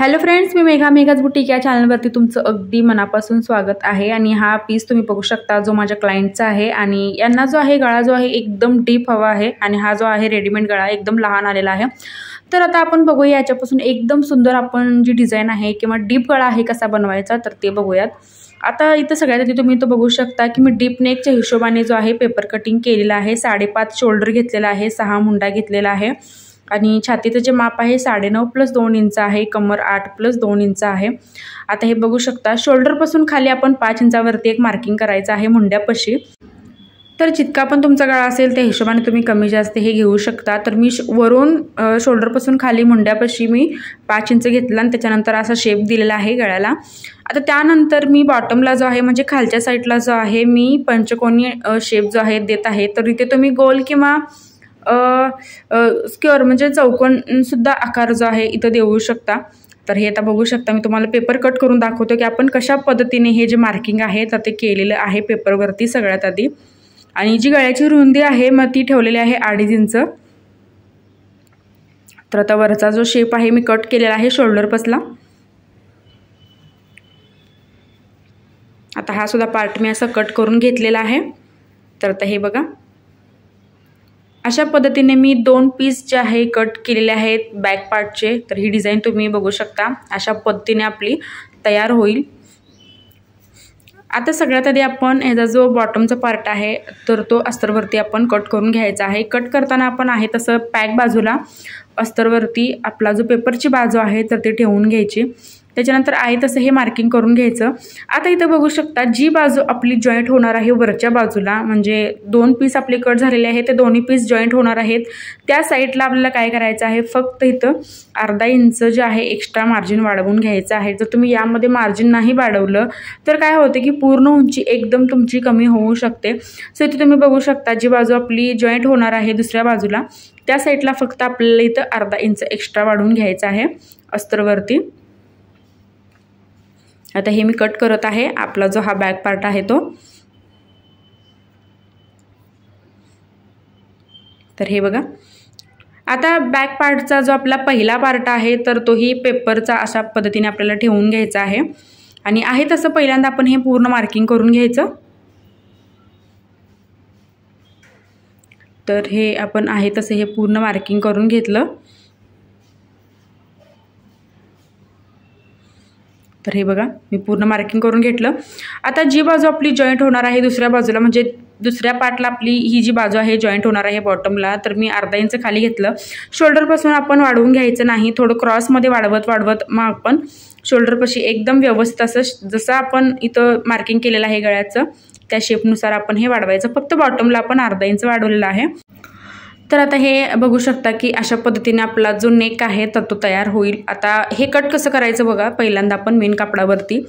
Hello friends, मी मेघाज boutique या चॅनलवरती तुमचं अगदी मनापासून स्वागत आहे। आणि हा पीस तुम्ही बघू शकता जो माझ्या क्लायंटचा आहे आणि यांना जो आहे गळा जो आहे एकदम डीप हवा आहे आणि हा जो आहे रेडीमेड गळा एकदम लहान आलेला आहे। तर आता आपण बघूया याच्यापासून एकदम सुंदर आपण जी डिझाइन आहे किंवा डीप गळा आहे कसा बनवायचा तर ते बघूयात। आता इथं सगळ्यात आधी तुम्ही तो बघू शकता की मी डीप नेकच्या हिशोबाने जो आहे पेपर कटिंग केलेला आहे। 5.5 शोल्डर घेतलेला आहे, 6 मुंडा घेतलेला आहे आणि छातीचं जे माप आहे 9.5 + 2 इंच आहे, कमर 8 + 2 इंच आहे। आता हे बघू शकता शोल्डर पासून खाली आपण 5 इंचावरती एक मार्किंग करायचं आहे मुंड्यापाशी। तर जितका पण तुमचा गळा असेल त्या हिशोबाने तुम्ही कमी जास्त हे घेऊ शकता। तर मी वरून शोल्डर पासून खाली मुंड्यापाशी मी 5 इंच घेतला आणि त्याच्यानंतर असा शेप दिलेला आहे गळ्याला। आता त्यानंतर मी बॉटमला जो आहे म्हणजे खालच्या साईडला जो आहे मी पंचकोनी शेप जो आहे देत आहे। तर इथे तुम्ही गोल किंवा स्क्वेअर म्हणजे चौकोन सुद्धा आकार जो आहे इथं देऊ शकता। तर हे आता बघू शकता मी तुम्हाला पेपर कट करून दाखवतो की आपण कशा पद्धतीने हे जे मार्किंग आहे तर ते केलेलं आहे पेपरवरती सगळ्यात आधी। आणि जी गळ्याची रुंदी आहे मग ती ठेवलेली आहे 2.5 इंच। तर आता वरचा जो शेप आहे मी कट केलेला आहे शोल्डर पासला। आता हा सुद्धा पार्ट मी असा कट करून घेतलेला आहे। तर आता हे बघा अशा पद्धतीने मी 2 पीस जे आहे कट केलेले आहेत बॅक पार्टचे। तर ही डिझाइन तुम्ही बघू शकता अशा पद्धतीने आपली तयार होईल। आता सगळ्यात आधी आपण ह्याचा जो बॉटमचा पार्ट आहे तर तो अस्तरवरती आपण कट करून घ्यायचा आहे। कट करताना आपण आहे तसं पॅक बाजूला अस्तरवरती आपला जो पेपरची बाजू आहे तर ती ठेवून घ्यायची। त्याच्यानंतर आहे तसं हे मार्किंग करून घ्यायचं। आता इथं बघू शकता जी बाजू आपली जॉईंट होणार आहे वरच्या बाजूला म्हणजे 2 पीस आपले कट झालेले आहेत ते दोन्ही पीस जॉईंट होणार आहेत त्या साईडला आपल्याला काय करायचं आहे फक्त इथं 1/2 इंच जे आहे एक्स्ट्रा मार्जिन वाढवून घ्यायचं आहे। जर तुम्ही यामध्ये मार्जिन नाही वाढवलं तर काय होते की पूर्ण उंची एकदम तुमची कमी होऊ शकते। सो इथे तुम्ही बघू शकता जी बाजू आपली जॉईंट होणार आहे दुसऱ्या बाजूला त्या साईडला फक्त आपल्याला इथं 1/2 इंच एक्स्ट्रा वाढवून घ्यायचं आहे अस्तरवरती। आता हे मी कट करत आहे आपला जो हा बॅक पार्ट आहे तो। तर हे बघा आता बॅक पार्टचा जो आपला पहिला पार्ट आहे तर तोही पेपरचा अशा पद्धतीने आपल्याला ठेवून घ्यायचा आहे आणि आहे तसं पहिल्यांदा आपण हे पूर्ण मार्किंग करून घ्यायचं। तर हे आपण आहे तसं हे पूर्ण मार्किंग करून घेतलं। तर हे बघा मी पूर्ण मार्किंग करून घेतलं। आता जी बाजू आपली जॉईंट होणार आहे दुसऱ्या बाजूला म्हणजे दुसऱ्या पार्टला आपली ही जी बाजू आहे जॉईंट होणार आहे बॉटमला तर मी 1/2 इंच खाली घेतलं। शोल्डरपासून आपण वाढवून घ्यायचं नाही, थोडं क्रॉसमध्ये वाढवत मग आपण शोल्डरपाशी एकदम व्यवस्थित असं जसं आपण इथं मार्किंग केलेलं आहे गळ्याचं त्या शेपनुसार आपण हे वाढवायचं। फक्त बॉटमला आपण 1/2 इंच वाढवलेलं आहे। तर आता हे बघू शकता की अशा पद्धतीने आपला जो नेक आहे तर तो तयार होईल। आता हे कट कसं करायचं बघा, पहिल्यांदा आपण मेन कापडावरती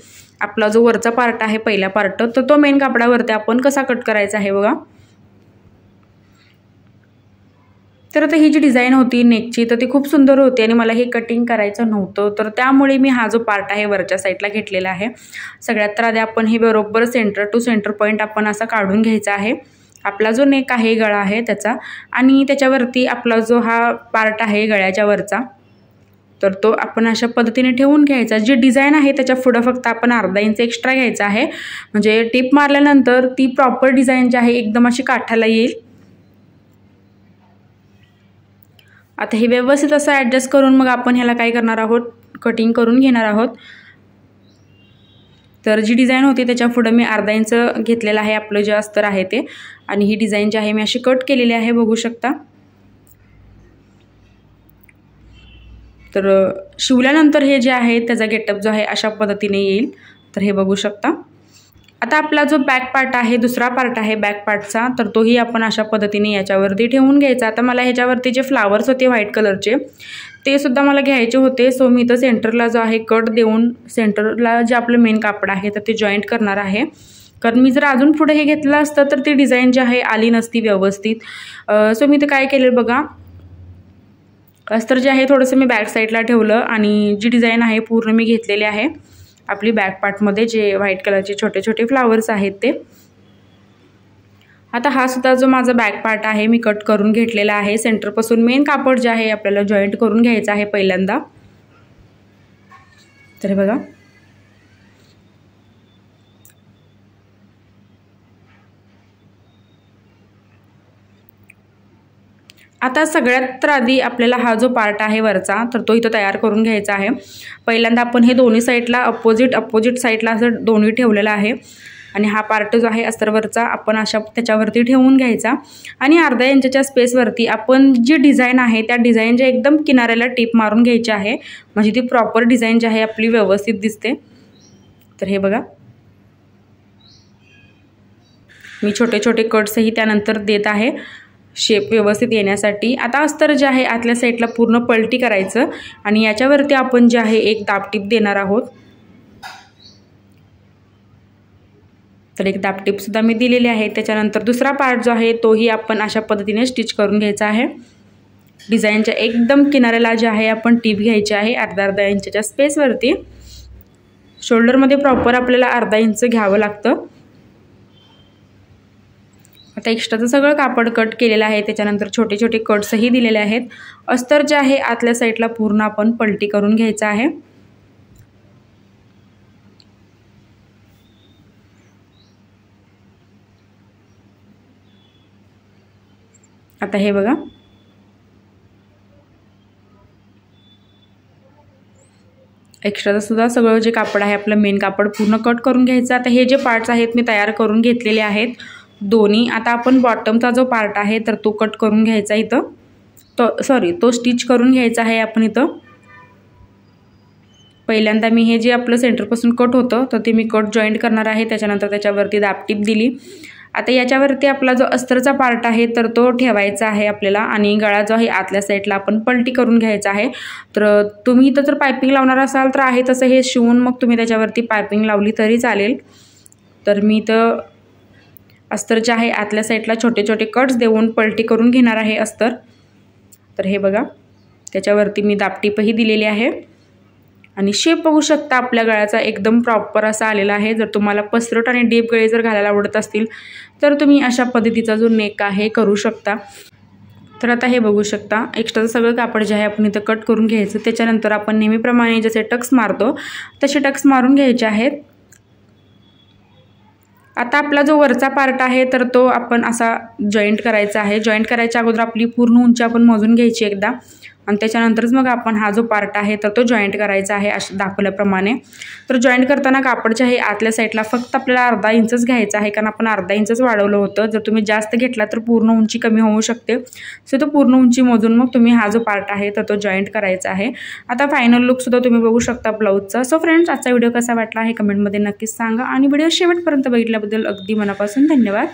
आपला जो वरचा पार्ट आहे पहिला पार्ट तर तो मेन कापडावरती आपण कसा कट करायचा आहे बघा। तर आता ही जी डिझाइन होती नेकची तर ती खूप सुंदर होती आणि मला हे कटिंग करायचं नव्हतं तर त्यामुळे मी हा जो पार्ट आहे वरच्या साईडला घेतलेला आहे। सगळ्यात तर आधी आपण हे बरोबर सेंटर टू सेंटर पॉईंट आपण असा काढून घ्यायचा आहे आपला जो नेक आहे गळा आहे त्याचा आणि त्याच्यावरती आपला जो हा पार्ट आहे गळ्याच्या वरचा तर तो आपण अशा पद्धतीने ठेवून घ्यायचा। जी डिझाइन आहे त्याच्या पुढं फक्त आपण 1/2 इंच एक्स्ट्रा घ्यायचा आहे म्हणजे टिप मारल्यानंतर ती प्रॉपर डिझाइन जी आहे एकदम अशी काठाला येईल। आता हे व्यवस्थित असं ॲडजस्ट करून मग आपण ह्याला काय करणार आहोत कटिंग करून घेणार आहोत। तर जी डिझाइन होती त्याच्या पुढं मी 1/2 इंच घेतलेला आहे आपलं जे अस्तर आहे ते आणि ही डिझाइन जी आहे मी अशी कट केलेली आहे बघू शकता। तर शिवल्यानंतर हे जे आहे त्याचा गेटअप जो आहे अशा पद्धतीने येईल। तर हे बघू शकता। आता आपला जो बॅक पार्ट आहे दुसरा पार्ट आहे बॅक पार्टचा तर तोही आपण अशा पद्धतीने याच्यावरती ठेवून घ्यायचा। आता मला ह्याच्यावरती जे फ्लावर्स होते व्हाईट कलरचे ते सुद्धा मला घ्यायचे होते। सो मी इथं सेंटरला जो आहे कट देऊन सेंटरला जे आपलं मेन कापड आहे तर ते जॉईंट करणार आहे। कारण मी जर अजून पुढे हे घेतलं असतं तर ती डिझाइन जी आहे आली नसती व्यवस्थित। सो मी इथं काय केलं बघा अस्तर जे आहे थोडंसं मी बॅक साईडला ठेवलं आणि जी डिझाइन आहे पूर्ण मी घेतलेली आहे आपली बॅक पार्टमध्ये जे व्हाईट कलरचे छोटे छोटे फ्लावर्स आहेत ते। आता हा सुद्धा जो माझा बॅक पार्ट आहे मी कट करून घेतलेला आहे। सेंटरपासून मेन कापड जे आहे आपल्याला जॉईंट करून घ्यायचं आहे पहिल्यांदा। तर बघा आता सगळ्यात तर आधी आपल्याला हा जो पार्ट आहे वरचा तर तो इथं तयार करून घ्यायचा आहे। पहिल्यांदा आपण हे दोन्ही साईडला अपोजिट साईडला असं दोन्ही ठेवलेलं आहे आणि हा पार्ट जो आहे अस्तरवरचा आपण अशा त्याच्यावरती ठेवून घ्यायचा आणि अर्धा इंचच्या स्पेसवरती आपण जी डिझाईन आहे त्या डिझाईनच्या एकदम किनाऱ्याला टीप मारून घ्यायची आहे, म्हणजे ती प्रॉपर डिझाईन जी आहे आपली व्यवस्थित दिसते। तर हे बघा मी छोटे छोटे कट्सही त्यानंतर देत आहे शेप व्यवस्थित येण्यासाठी। आता अस्तर जे आहे आतल्या साईडला पूर्ण पलटी करायचं आणि याच्यावरती आपण जे आहे एक दाबटीप देणार आहोत। तर एक दाबटीप सुद्धा मी दिलेली आहे। त्याच्यानंतर दुसरा पार्ट जो आहे तोही आपण अशा पद्धतीने स्टिच करून घ्यायचा आहे। डिझाईनच्या एकदम किनाऱ्याला जे आहे आपण टीप घ्यायची आहे अर्धा इंचच्या स्पेसवरती। शोल्डरमध्ये प्रॉपर आपल्याला अर्धा इंच घ्यावं लागतं। आता एक्स्ट्राचं सगळं कापड कट केलेलं आहे, त्याच्यानंतर छोटे छोटे कट्सही दिलेले आहेत। अस्तर जे आहे आतल्या साईडला पूर्ण आपण पलटी करून घ्यायचं आहे। आता हे बघा एक्स्ट्राचं सुद्धा सगळं जे कापड आहे आपलं मेन कापड पूर्ण कट करून घ्यायचं। आता हे जे पार्ट्स आहेत मी तयार करून घेतलेले आहेत दोन्ही। आता आपण बॉटमचा जो पार्ट आहे तर तो कट करून घ्यायचा इथं, तो स्टिच करून घ्यायचा आहे आपण इथं। पहिल्यांदा मी हे जे आपलं सेंटरपासून कट होतं तर ते मी कट जॉईंट करणार आहे, त्याच्यानंतर त्याच्यावरती दाबटीप दिली। आता याच्यावरती आपला जो अस्तरचा पार्ट आहे तर तो ठेवायचा आहे आपल्याला आणि गळा जो आहे आतल्या साईडला आपण पलटी करून घ्यायचा आहे। तर तुम्ही इथं जर पायपिंग लावणार असाल तर आहे तसं हे शिवून मग तुम्ही त्याच्यावरती पायपिंग लावली तरी चालेल। तर मी इथं अस्तर जे आहे आतल्या साईडला छोटे छोटे कट्स देऊन पलटी करून घेणार आहे अस्तर। तर हे बघा त्याच्यावरती मी दाबटीपही दिलेली आहे आणि शेप बघू शकता आपल्या गळ्याचा एकदम प्रॉपर असा आलेला आहे। जर तुम्हाला पसरट आणि डीप गळे जर घालायला आवडत असतील तर तुम्ही अशा पद्धतीचा जो नेक आहे करू शकता। तर आता हे बघू शकता एक्स्ट्राचं सगळं कापड जे आहे आपण इथं कट करून घ्यायचं। त्याच्यानंतर आपण नेहमीप्रमाणे जसे टक्स मारतो तसे टक्स मारून घ्यायचे आहेत। आता आपला जो वरचा पार्ट आहे तर तो आपण असा जॉईंट करायचा आहे। जॉईंट करायच्या अगोदर आपली पूर्ण उंची आपण मोजून घ्यायची एकदा आणि त्याच्यानंतरच मग आपण हा जो पार्ट आहे तर तो जॉईंट करायचा आहे अशा दाखवल्याप्रमाणे। तर जॉईंट करताना कापड जे आहे आतल्या साईडला फक्त आपल्याला अर्धा इंचच घ्यायचा आहे, कारण आपण अर्धा इंचच वाढवलं होतं। जर तुम्ही जास्त घेतला तर पूर्ण उंची कमी होऊ शकते, सो तो पूर्ण उंची मोजून मग तुम्ही हा जो पार्ट आहे तर तो जॉईंट करायचा आहे। आता फायनल लुकसुद्धा तुम्ही बघू शकता ब्लाऊजचा। सो फ्रेंड्स आजचा व्हिडिओ कसा वाटला आहे कमेंटमध्ये नक्कीच सांगा आणि व्हिडिओ शेवटपर्यंत बघितल्याबद्दल अगदी मनापासून धन्यवाद।